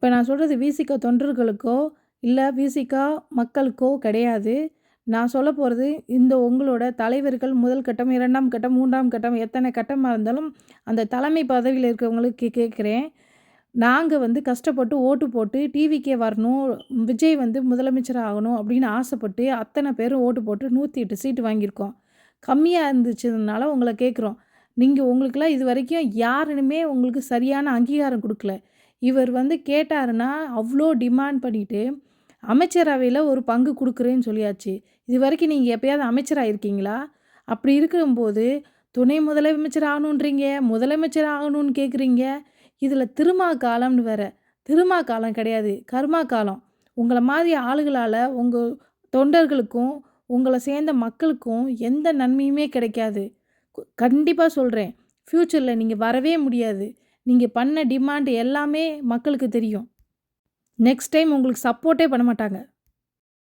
இப்ப நான் சொல்றது விசிக தொண்டர்களுக்கோ, இல்ல விசிக மக்களுக்கோ கிடையாது. நான் சொல்லப் போறது இந்த உங்களோட தலைவர்கள் முதல் கட்டம், 2ஆம் கட்டம், 3ஆம் கட்டம் எத்தனை கட்டமா இருந்தாலும், அந்த தலைமை பதவியில இருக்கிறவங்களுக்கு கேட்கிறேன். நாங்க வந்து கஷ்டப்பட்டு ஓட்டு போட்டு டிவிக்கே வரணும், விஜய் வந்து முதலமைச்சர் ஆகணும் அப்படின்னு ஆசைப்பட்டு அத்தனை பேரும் ஓட்டு போட்டு 108 சீட்டு வாங்கியிருக்கோம். கம்மியா இருந்துச்சுனால உங்கள கேட்குறோம். நீங்க உங்களுக்கெல்லாம் இதுவரைக்கும் யாருமே உங்களுக்கு சரியான அங்கீகாரம் குடுக்கல. இவர் வந்து கேட்டாருன்னா, அவ்ளோ டிமாண்ட் பண்ணிட்டு, அமைச்சரவையில ஒரு பங்கு குடுக்குறேன்னு சொல்லியாச்சு. இதுவரைக்கும் நீங்க எப்பயாவது அமைச்சர் ஆயிருக்கீங்களா? அப்படி இருக்கும்போது, துணை முதலமைச்சர் ஆகணுன்றீங்க, முதலமைச்சர் ஆகணும்னு கேட்குறீங்க. இதில திருமா காலம்னு வேற. திருமா காலம் கிடையாது. கர்மா காலம். உங்கள மாதிரி ஆளுகளால உங்க தொண்டர்களுக்கும், உங்கள சேர்ந்த மக்களுக்கும் எந்த நன்மையுமே கிடைக்காது. கண்டிப்பா சொல்றேன். ஃப்யூச்சர்ல நீங்க வரவே முடியாது. நீங்க பண்ண டிமாண்ட் எல்லாமே மக்களுக்கு தெரியும். நெக்ஸ்ட் டைம் உங்களுக்கு சப்போர்ட்டே பண்ண மாட்டாங்க.